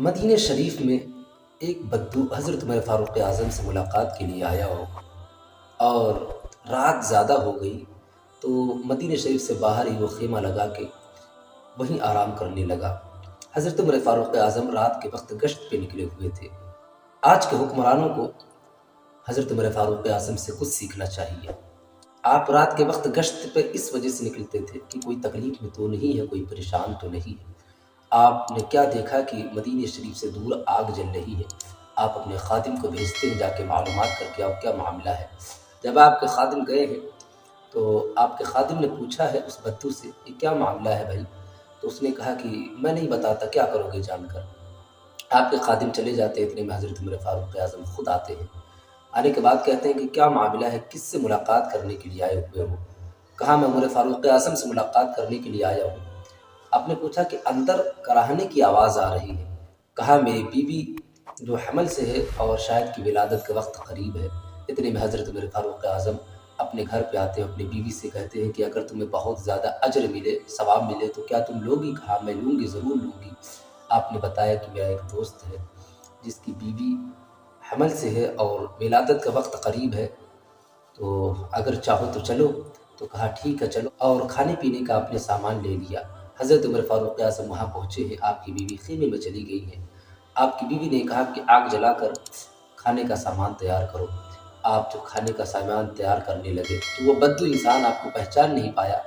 مدینہ شریف میں ایک بدو حضرت عمر فاروق اعظم سے ملاقات کے لیے آیا ہو اور رات زیادہ ہو گئی تو مدینہ شریف سے باہر ہی وہ خیمہ لگا کے وہیں آرام کرنے لگا۔ حضرت عمر فاروق اعظم رات کے وقت گشت پہ نکلے ہوئے تھے۔ آج کے حکمرانوں کو حضرت عمر فاروق اعظم سے کچھ سیکھنا چاہیے۔ آپ رات کے وقت گشت پہ اس وجہ سے نکلتے تھے کہ کوئی تکلیف میں تو نہیں ہے، کوئی پریشان تو نہیں ہے۔ آپ نے کیا دیکھا کہ مدینہ شریف سے دور آگ جل رہی ہے، آپ اپنے خادم کو بھیجتے ہیں جا کے معلومات کر کے آؤ کیا معاملہ ہے۔ جب آپ کے خادم گئے ہیں تو آپ کے خادم نے پوچھا ہے اس بدو سے کہ کیا معاملہ ہے بھائی، تو اس نے کہا کہ میں نہیں بتاتا، کیا کرو گے جان کر۔ آپ کے خادم چلے جاتے ہیں، اتنے میں حضرت عمر فاروق اعظم خود آتے ہیں۔ آنے کے بعد کہتے ہیں کہ کیا معاملہ ہے، کس سے ملاقات کرنے کے لیے آئے ہوئے ہو؟ کہا میں عمر فاروق اعظم سے ملاقات کرنے کے لیے آیا ہوں۔ آپ نے پوچھا کہ اندر کراہنے کی آواز آ رہی ہے۔ کہا میری بیوی جو حمل سے ہے اور شاید کہ ولادت کا وقت قریب ہے۔ اتنے میں حضرت عمر فاروق اعظم اپنے گھر پہ آتے ہیں، اپنی بیوی سے کہتے ہیں کہ اگر تمہیں بہت زیادہ اجر ملے، ثواب ملے تو کیا تم لوگی؟ کہا میں لوں گی، ضرور لوں گی۔ آپ نے بتایا کہ میرا ایک دوست ہے جس کی بیوی حمل سے ہے اور ولادت کا وقت قریب ہے، تو اگر چاہو تو چلو۔ تو کہا ٹھیک ہے چلو، اور کھانے پینے کا اپنے سامان لے لیا۔ حضرت عمر فاروق اعظم وہاں پہنچے ہیں، آپ کی بیوی خیمے میں چلی گئی ہے۔ آپ کی بیوی نے کہا کہ آگ جلا کر کھانے کا سامان تیار کرو۔ آپ جب کھانے کا سامان تیار کرنے لگے تو وہ بدو انسان آپ کو پہچان نہیں پایا۔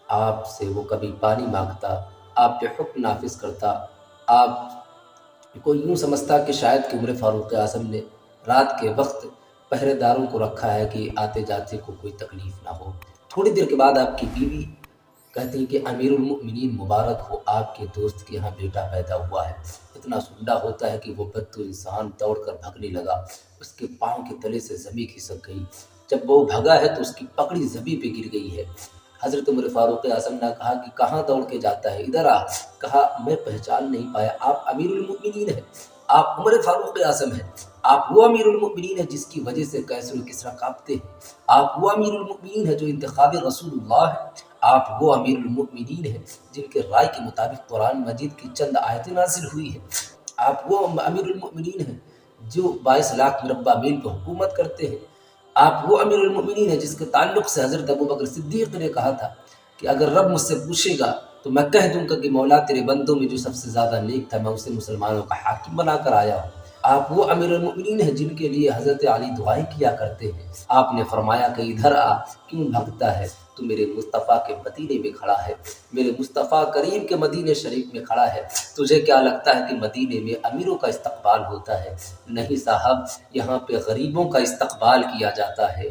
آپ سے وہ کبھی پانی مانگتا، آپ پہ حکم نافذ کرتا، آپ کوئی یوں سمجھتا کہ شاید کہ عمر فاروق اعظم نے رات کے وقت پہرے داروں کو رکھا ہے کہ آتے جاتے کو کوئی تکلیف نہ ہو۔ تھوڑی دیر کے بعد آپ کی بیوی کہتی ہیں کہ امیر المؤمنین مبارک ہو، آپ کے دوست کے یہاں بیٹا پیدا ہوا ہے۔ اتنا سنڈا ہوتا ہے کہ وہ بدو انسان دوڑ کر بھگنے لگا، اس کے پاؤں کے تلے سے زمین کھسک گئی۔ جب وہ بھگا ہے تو اس کی پگڑی زمین پہ گر گئی ہے۔ حضرت عمر فاروق اعظم نے کہا کہ کہاں دوڑ کے جاتا ہے، ادھر آ۔ کہا میں پہچان نہیں پایا، آپ امیر المؤمنین ہیں، آپ عمر فاروق اعظم ہیں، آپ وہ امیر المؤمنین ہیں جس کی وجہ سے قیصر و کسریٰ کانپتے ہیں، آپ وہ امیر المؤمنین ہیں جو انتخاب رسول اللہ ہے، آپ وہ امیر المؤمنین ہیں جن کے رائے کے مطابق قرآن مجید کی چند آیتیں نازل ہوئی ہیں، آپ وہ امیر المؤمنین ہیں جو 22 لاکھ مربع میل پہ حکومت کرتے ہیں، آپ وہ امیر المؤمنین ہیں جس کے تعلق سے حضرت ابوبکر صدیق نے کہا تھا کہ اگر رب مجھ سے پوچھے گا تو میں کہہ دوں گا کہ مولا تیرے بندوں میں جو سب سے زیادہ نیک تھا میں اسے مسلمانوں کا حاکم بنا کر آیا ہوں۔ آپ وہ امیر المؤمنین ہیں جن کے لیے حضرت علی دعائیں کیا کرتے ہیں۔ آپ نے فرمایا کہ ادھر آ، کیوں بھگتا ہے؟ تو میرے مصطفیٰ کے مدینے میں کھڑا ہے، میرے مصطفیٰ کریم کے مدینہ شریف میں کھڑا ہے، تجھے کیا لگتا ہے کہ مدینے میں امیروں کا استقبال ہوتا ہے؟ نہیں صاحب، یہاں پہ غریبوں کا استقبال کیا جاتا ہے۔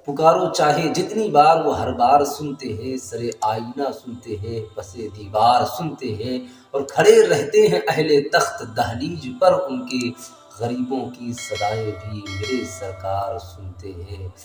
پکارو چاہے جتنی بار وہ ہر بار سنتے ہیں، سرے آئینہ سنتے ہیں، پسے دیوار سنتے ہیں، اور کھڑے رہتے ہیں اہل تخت دہلیج پر ان کے، غریبوں کی صدائیں بھی میرے سرکار سنتے ہیں۔